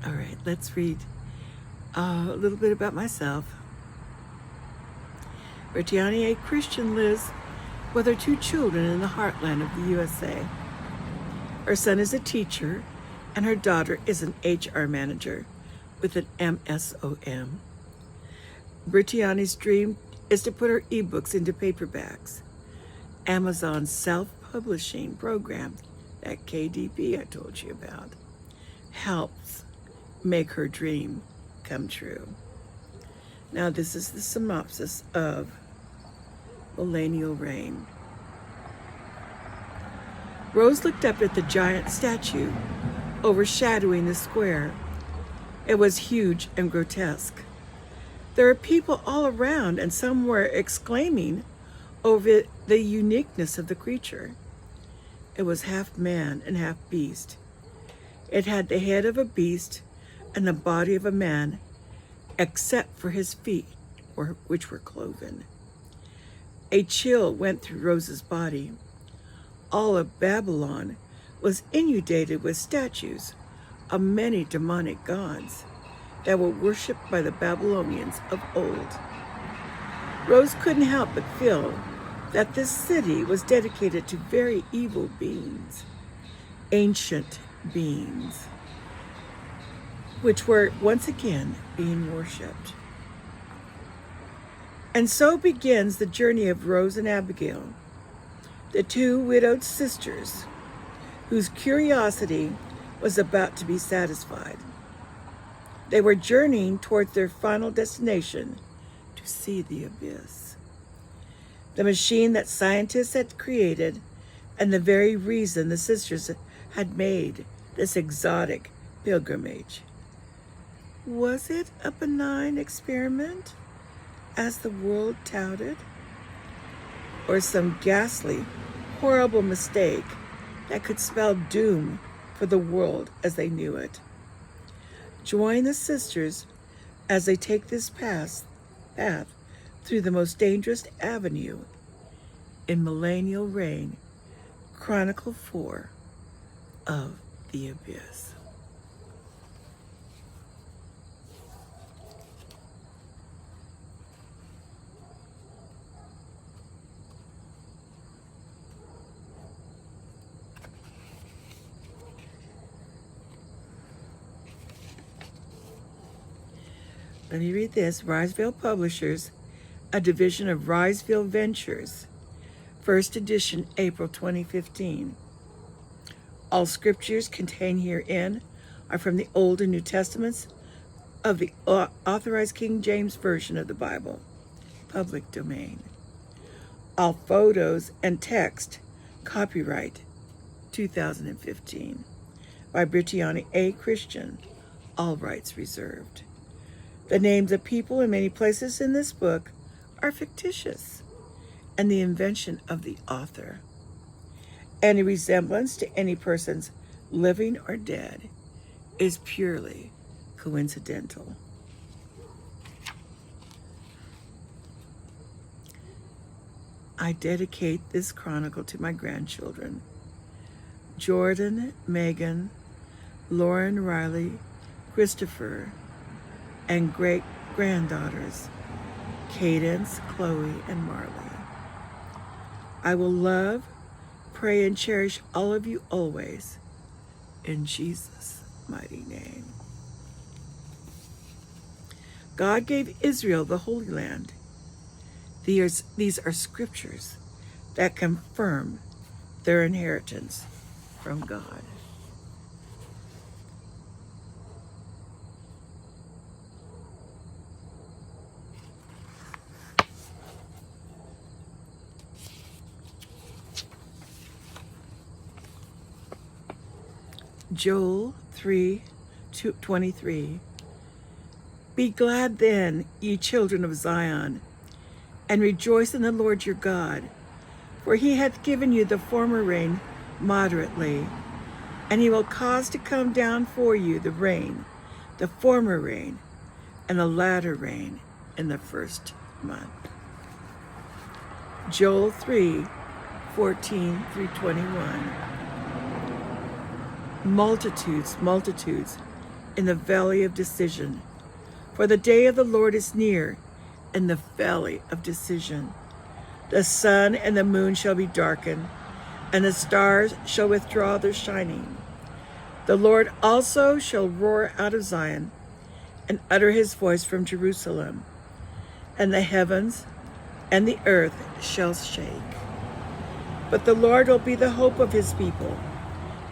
All right, let's read a little bit about myself. Britiany A Christian lives with her 2 children in the heartland of the USA. Her son is a teacher, and her daughter is an HR manager with an MSOM. Britiany's dream is to put her ebooks into paperbacks. Amazon's self-publishing program, that KDP I told you about, helps make her dream come true. Now this is the synopsis of Millennial Rain. Rose looked up at the giant statue overshadowing the square. It was huge and grotesque. There were people all around, and some were exclaiming over the uniqueness of the creature. It was half man and half beast. It had the head of a beast and the body of a man, except for his feet, which were cloven. A chill went through Rose's body. All of Babylon was inundated with statues of many demonic gods that were worshipped by the Babylonians of old. Rose couldn't help but feel that this city was dedicated to very evil beings, ancient beings, which were once again being worshipped. And so begins the journey of Rose and Abigail, the 2 widowed sisters whose curiosity was about to be satisfied. They were journeying towards their final destination, to see the abyss, the machine that scientists had created, and the very reason the sisters had made this exotic pilgrimage. Was it a benign experiment, as the world touted, or some ghastly, horrible mistake that could spell doom for the world as they knew it? Join the sisters as they take this path through the most dangerous avenue in Millennial Rain, Chronicle 4 of the Abyss. Let me read this. Riseville Publishers, a division of Riseville Ventures. First edition, April 2015. All scriptures contained herein are from the Old and New Testaments of the Authorized King James Version of the Bible, public domain. All photos and text, copyright 2015, by Britiany A Christian, all rights reserved. The names of people in many places in this book are fictitious and the invention of the author. Any resemblance to any persons, living or dead, is purely coincidental. I dedicate this chronicle to my grandchildren, Jordan, Megan, Lauren, Riley, Christopher, and great-granddaughters, Cadence, Chloe, and Marley. I will love, pray, and cherish all of you always, in Jesus' mighty name. God gave Israel the Holy Land. These are scriptures that confirm their inheritance from God. Joel 3:23. Be glad then, ye children of Zion, and rejoice in the Lord your God, for he hath given you the former rain moderately, and he will cause to come down for you the rain, the former rain, and the latter rain in the first month. Joel 3:14-21. Multitudes in the valley of decision. For the day of the Lord is near in the valley of decision. The sun and the moon shall be darkened, and the stars shall withdraw their shining. The Lord also shall roar out of Zion and utter his voice from Jerusalem, and the heavens and the earth shall shake. But the Lord will be the hope of his people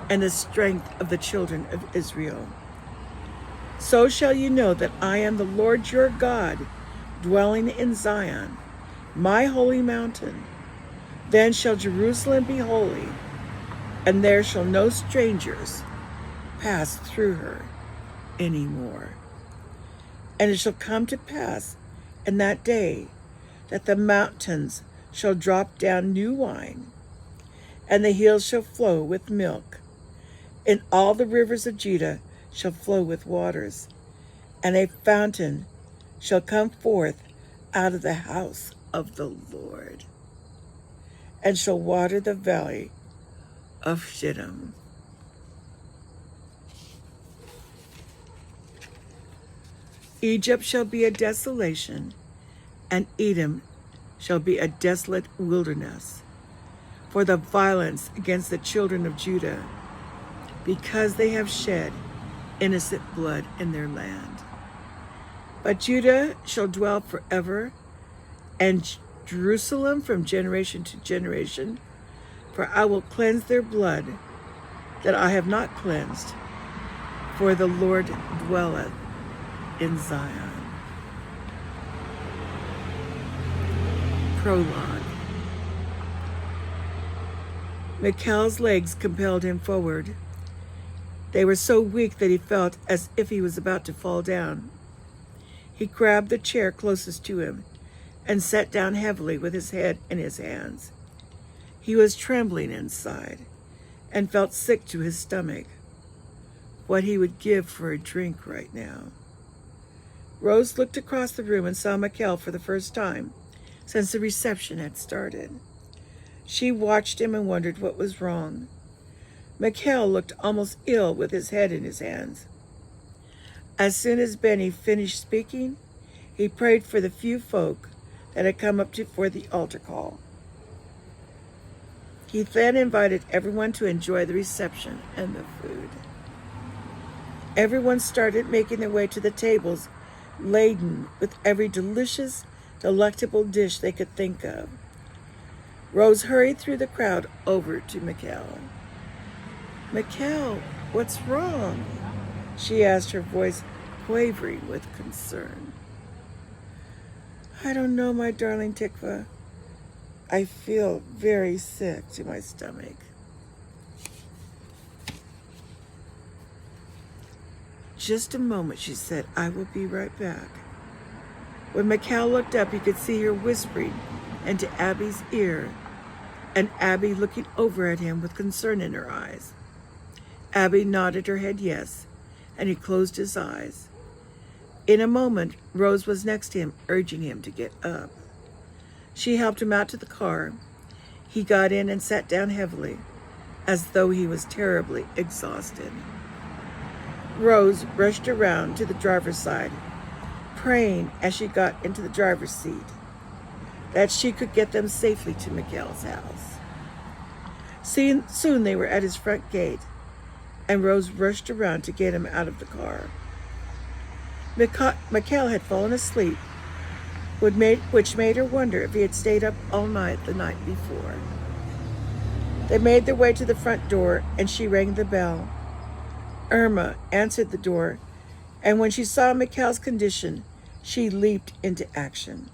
and the strength of the children of Israel. So shall you know that I am the Lord your God, dwelling in Zion, my holy mountain. Then shall Jerusalem be holy, and there shall no strangers pass through her any more. And it shall come to pass in that day that the mountains shall drop down new wine, and the hills shall flow with milk, and all the rivers of Judah shall flow with waters, and a fountain shall come forth out of the house of the Lord, and shall water the valley of Shittim. Egypt shall be a desolation, and Edom shall be a desolate wilderness, for the violence against the children of Judah, because they have shed innocent blood in their land. But Judah shall dwell forever, and Jerusalem from generation to generation, for I will cleanse their blood that I have not cleansed, for the Lord dwelleth in Zion. Prologue. Michal's legs compelled him forward. They were so weak that he felt as if he was about to fall down. He grabbed the chair closest to him and sat down heavily with his head in his hands. He was trembling inside and felt sick to his stomach. What he would give for a drink right now. Rose looked across the room and saw Michal for the first time since the reception had started. She watched him and wondered what was wrong. Michal looked almost ill with his head in his hands. As soon as Benny finished speaking, he prayed for the few folk that had come up for the altar call. He then invited everyone to enjoy the reception and the food. Everyone started making their way to the tables laden with every delicious, delectable dish they could think of. Rose hurried through the crowd over to Michal. "Michal, what's wrong?" she asked, her voice quavering with concern. "I don't know, my darling Tikva. I feel very sick to my stomach." "Just a moment," she said. "I will be right back." When Michal looked up, he could see her whispering into Abby's ear, and Abby looking over at him with concern in her eyes. Abby nodded her head yes, and he closed his eyes. In a moment, Rose was next to him, urging him to get up. She helped him out to the car. He got in and sat down heavily, as though he was terribly exhausted. Rose rushed around to the driver's side, praying as she got into the driver's seat that she could get them safely to Michal's house. Soon they were at his front gate, and Rose rushed around to get him out of the car. Michal had fallen asleep, which made her wonder if he had stayed up all night the night before. They made their way to the front door, and she rang the bell. Irma answered the door, and when she saw Michal's condition, she leaped into action.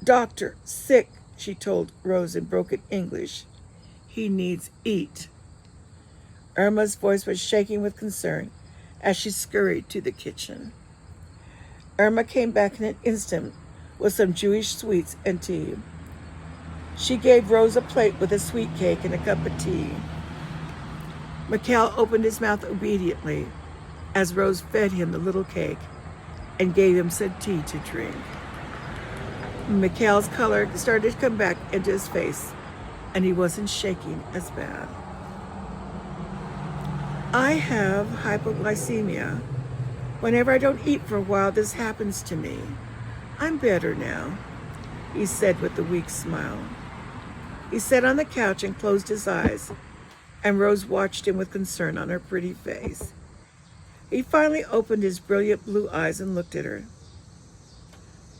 "Doctor, sick," she told Rose in broken English. "He needs eat." Irma's voice was shaking with concern as she scurried to the kitchen. Irma came back in an instant with some Jewish sweets and tea. She gave Rose a plate with a sweet cake and a cup of tea. Michal opened his mouth obediently as Rose fed him the little cake and gave him some tea to drink. Michal's color started to come back into his face, and he wasn't shaking as bad. I have hypoglycemia. Whenever I don't eat for a while, this happens to me. I'm better now, he said with a weak smile. He sat on the couch and closed his eyes, and Rose watched him with concern on her pretty face. He finally opened his brilliant blue eyes and looked at her.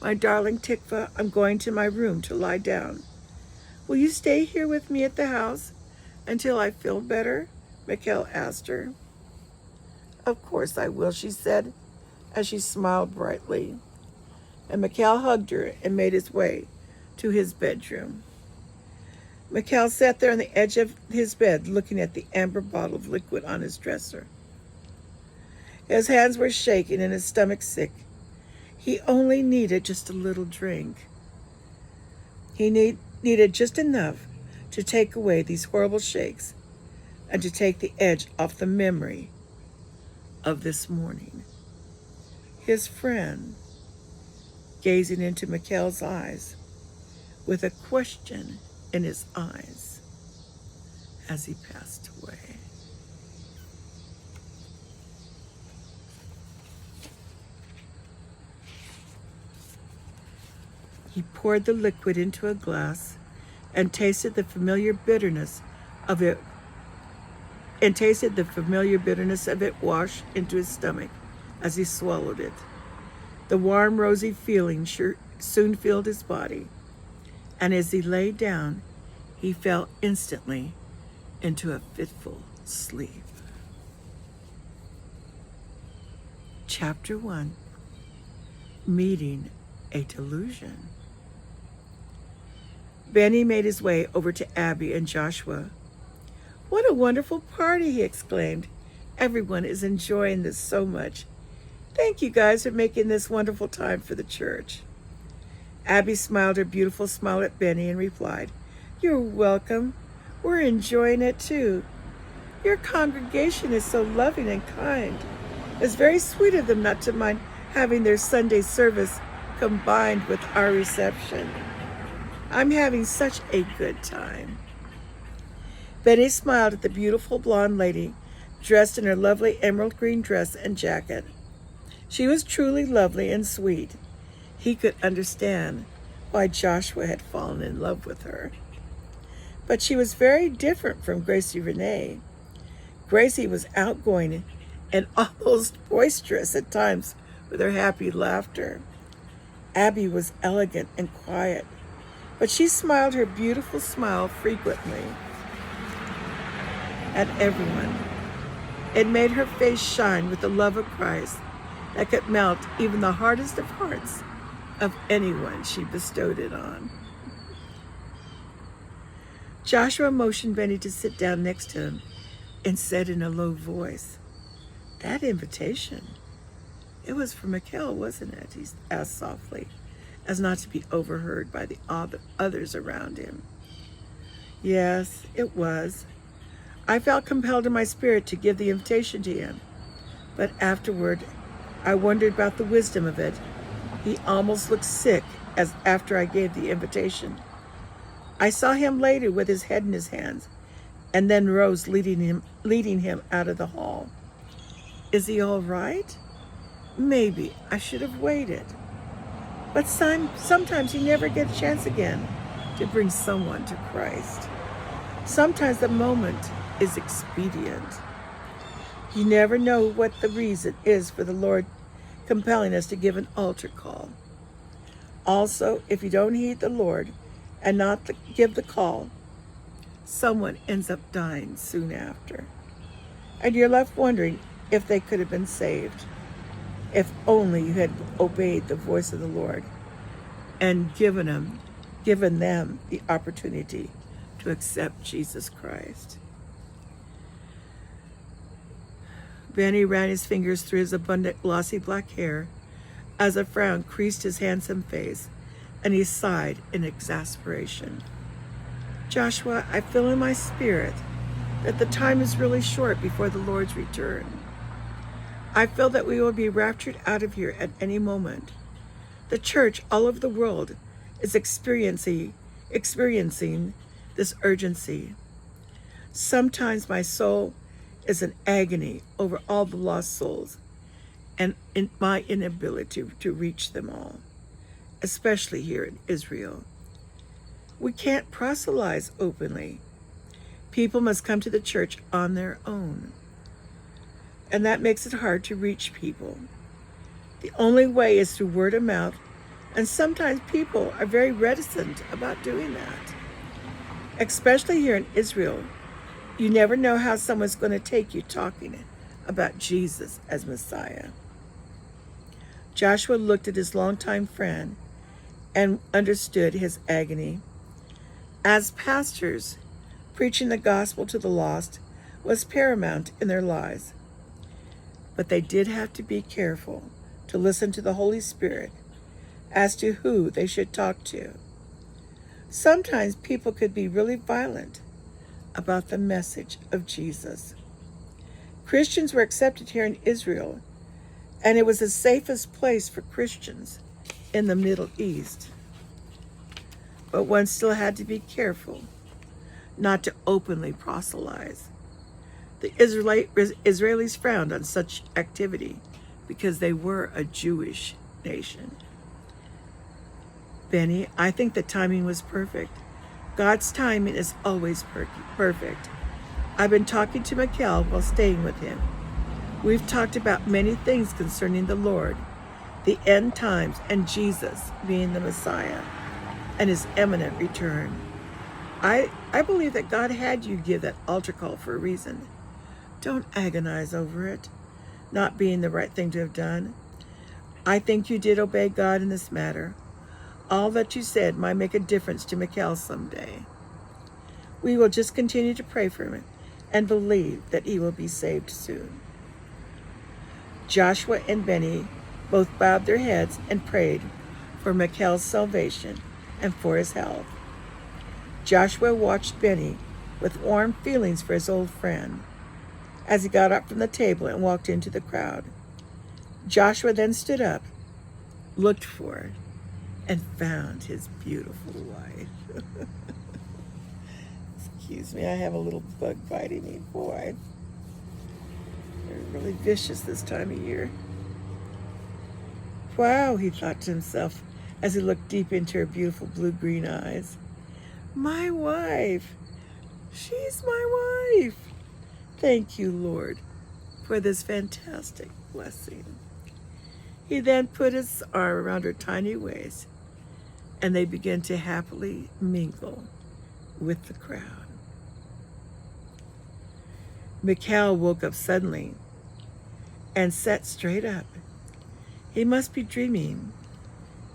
My darling Tikva, I'm going to my room to lie down. Will you stay here with me at the house until I feel better? Mikhail asked her. Of course I will, she said, as she smiled brightly. And Mikhail hugged her and made his way to his bedroom. Mikhail sat there on the edge of his bed looking at the amber bottle of liquid on his dresser. His hands were shaking and his stomach sick. He only needed just a little drink. He needed just enough to take away these horrible shakes and to take the edge off the memory of this morning. His friend, gazing into Mikhail's eyes with a question in his eyes as he passed away. He poured the liquid into a glass and tasted the familiar bitterness of it wash into his stomach as he swallowed it. The warm, rosy feeling soon filled his body, and as he lay down, he fell instantly into a fitful sleep. Chapter 1, Meeting a Delusion. Benny made his way over to Abby and Joshua. What a wonderful party, he exclaimed. Everyone is enjoying this so much. Thank you guys for making this wonderful time for the church. Abby smiled her beautiful smile at Benny and replied, You're welcome. We're enjoying it too. Your congregation is so loving and kind. It's very sweet of them not to mind having their Sunday service combined with our reception. I'm having such a good time. Betty smiled at the beautiful blonde lady dressed in her lovely emerald green dress and jacket. She was truly lovely and sweet. He could understand why Joshua had fallen in love with her. But she was very different from Gracie Renee. Gracie was outgoing and almost boisterous at times with her happy laughter. Abby was elegant and quiet, but she smiled her beautiful smile frequently at everyone. It made her face shine with the love of Christ that could melt even the hardest of hearts of anyone she bestowed it on. Joshua motioned Benny to sit down next to him and said in a low voice, That invitation, it was for Mikhail, wasn't it? He asked softly, as not to be overheard by the others around him. Yes, it was. I felt compelled in my spirit to give the invitation to him, but afterward I wondered about the wisdom of it. He almost looked sick as after I gave the invitation. I saw him later with his head in his hands, and then Rose leading him out of the hall. Is he all right? Maybe I should have waited. But sometimes you never get a chance again to bring someone to Christ. Sometimes the moment is expedient. You never know what the reason is for the Lord compelling us to give an altar call. Also, if you don't heed the Lord and not give the call, someone ends up dying soon after. And you're left wondering if they could have been saved, if only you had obeyed the voice of the Lord and given them the opportunity to accept Jesus Christ. Benny ran his fingers through his abundant glossy black hair as a frown creased his handsome face, and he sighed in exasperation. Joshua, I feel in my spirit that the time is really short before the Lord's return. I feel that we will be raptured out of here at any moment. The church all over the world is experiencing this urgency. Sometimes my soul is an agony over all the lost souls and in my inability to reach them all, especially here in Israel. We can't proselytize openly. People must come to the church on their own, and that makes it hard to reach people. The only way is through word of mouth, and sometimes people are very reticent about doing that. Especially here in Israel, you never know how someone's going to take you talking about Jesus as Messiah. Joshua looked at his longtime friend and understood his agony. As pastors, preaching the gospel to the lost was paramount in their lives. But they did have to be careful to listen to the Holy Spirit as to who they should talk to. Sometimes people could be really violent about the message of Jesus. Christians were accepted here in Israel, and it was the safest place for Christians in the Middle East. But one still had to be careful not to openly proselytize. The Israelis frowned on such activity because they were a Jewish nation. Benny, I think the timing was perfect. God's timing is always perfect. I've been talking to Michael while staying with him. We've talked about many things concerning the Lord, the end times, and Jesus being the Messiah, and his imminent return. I believe that God had you give that altar call for a reason. Don't agonize over it not being the right thing to have done. I think you did obey God in this matter. All that you said might make a difference to Michael someday. We will just continue to pray for him and believe that he will be saved soon. Joshua and Benny both bowed their heads and prayed for Michael's salvation and for his health. Joshua watched Benny with warm feelings for his old friend as he got up from the table and walked into the crowd. Joshua then stood up, looked for it, and found his beautiful wife. Excuse me, I have a little bug biting me. Boy, they're really vicious this time of year. Wow, he thought to himself as he looked deep into her beautiful blue-green eyes. My wife. She's my wife. Thank you, Lord, for this fantastic blessing. He then put his arm around her tiny waist, and they began to happily mingle with the crowd. Michael woke up suddenly and sat straight up. He must be dreaming,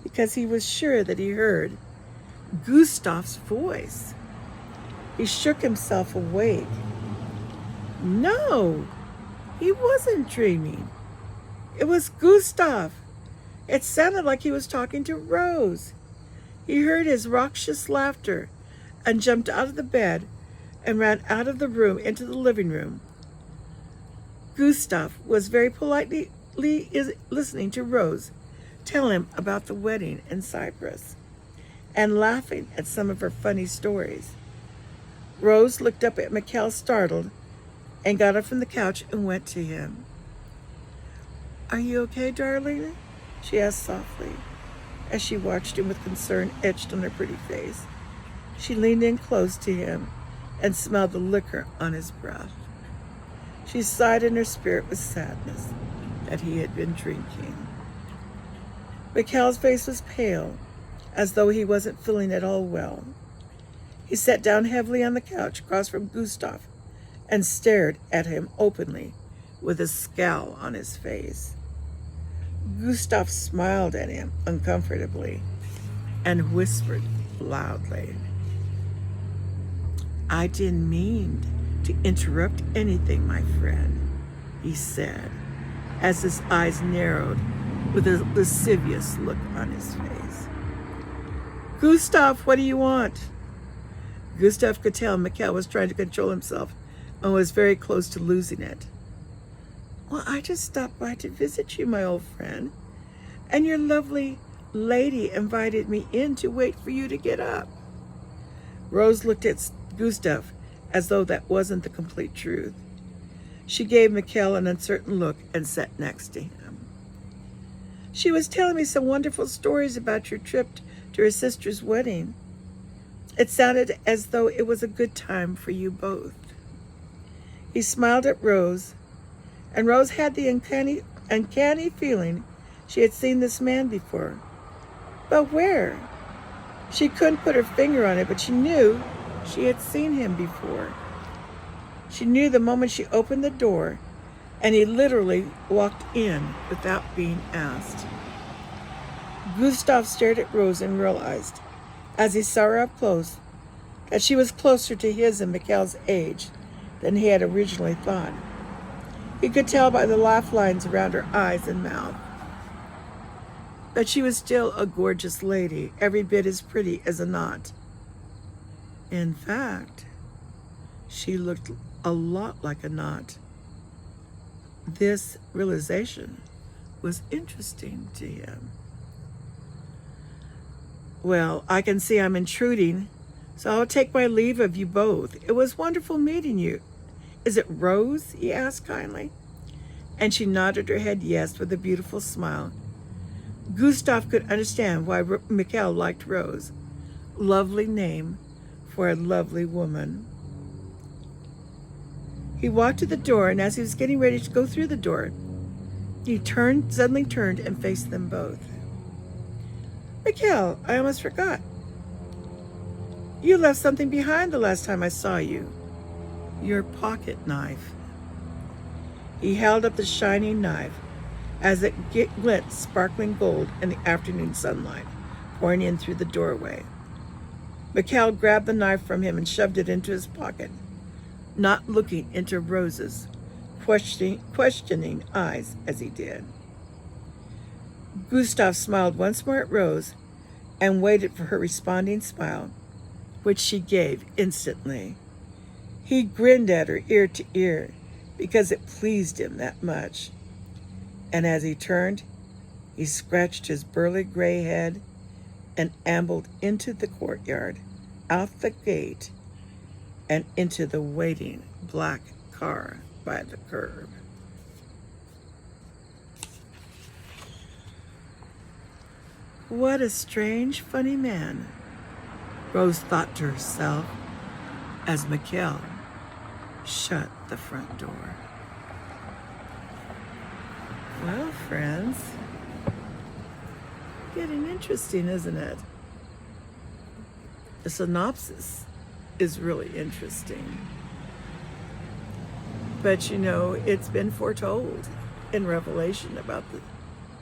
because he was sure that he heard Gustav's voice. He shook himself awake. No, he wasn't dreaming. It was Gustav. It sounded like he was talking to Rose. He heard his raucous laughter and jumped out of the bed and ran out of the room into the living room. Gustav was very politely listening to Rose tell him about the wedding in Cyprus and laughing at some of her funny stories. Rose looked up at Michael startled and got up from the couch and went to him. Are you okay, darling? She asked softly as she watched him with concern etched on her pretty face. She leaned in close to him and smelled the liquor on his breath. She sighed in her spirit with sadness that he had been drinking. Michael's face was pale, as though he wasn't feeling at all well. He sat down heavily on the couch across from Gustav and stared at him openly with a scowl on his face. Gustav smiled at him uncomfortably and whispered loudly. I didn't mean to interrupt anything, my friend, he said, as his eyes narrowed with a lascivious look on his face. Gustav, what do you want? Gustav could tell Michael was trying to control himself and was very close to losing it. Well, I just stopped by to visit you, my old friend, and your lovely lady invited me in to wait for you to get up. Rose looked at Gustav as though that wasn't the complete truth. She gave Mikhail an uncertain look and sat next to him. She was telling me some wonderful stories about your trip to her sister's wedding. It sounded as though it was a good time for you both. He smiled at Rose, and Rose had the uncanny feeling she had seen this man before. But where? She couldn't put her finger on it, but she knew she had seen him before. She knew the moment she opened the door, and he literally walked in without being asked. Gustav stared at Rose and realized, as he saw her up close, that she was closer to his and Mikhail's age than he had originally thought. He could tell by the laugh lines around her eyes and mouth. But she was still a gorgeous lady, every bit as pretty as a knot. In fact, she looked a lot like a knot. This realization was interesting to him. Well, I can see I'm intruding, so I'll take my leave of you both. It was wonderful meeting you. Is it Rose? He asked kindly. And she nodded her head yes with a beautiful smile. Gustav could understand why Mikhail liked Rose. Lovely name for a lovely woman. He walked to the door, and as he was getting ready to go through the door, he suddenly turned and faced them both. Mikhail, I almost forgot. You left something behind the last time I saw you. Your pocket knife. He held up the shining knife as it glint sparkling gold in the afternoon sunlight pouring in through the doorway. Mikhail grabbed the knife from him and shoved it into his pocket, not looking into Rose's questioning eyes as he did. Gustav smiled once more at Rose and waited for her responding smile, which she gave instantly. He grinned at her ear to ear because it pleased him that much. And as he turned, he scratched his burly gray head and ambled into the courtyard, out the gate, and into the waiting black car by the curb. What a strange, funny man, Rose thought to herself as Mikhail shut the front door. Well, friends, getting interesting, isn't it? The synopsis is really interesting. But you know, it's been foretold in Revelation about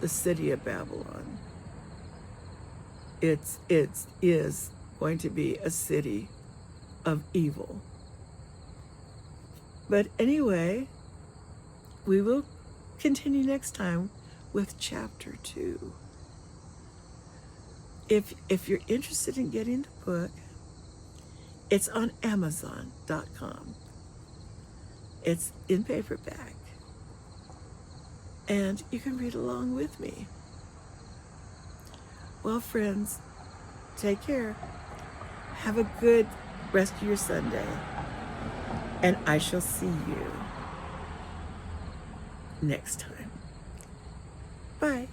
the city of Babylon. It is going to be a city of evil. But anyway, we will continue next time with chapter 2. If you're interested in getting the book, it's on Amazon.com. It's in paperback. And you can read along with me. Well, friends, take care. Have a good rest of your Sunday. And I shall see you next time. Bye.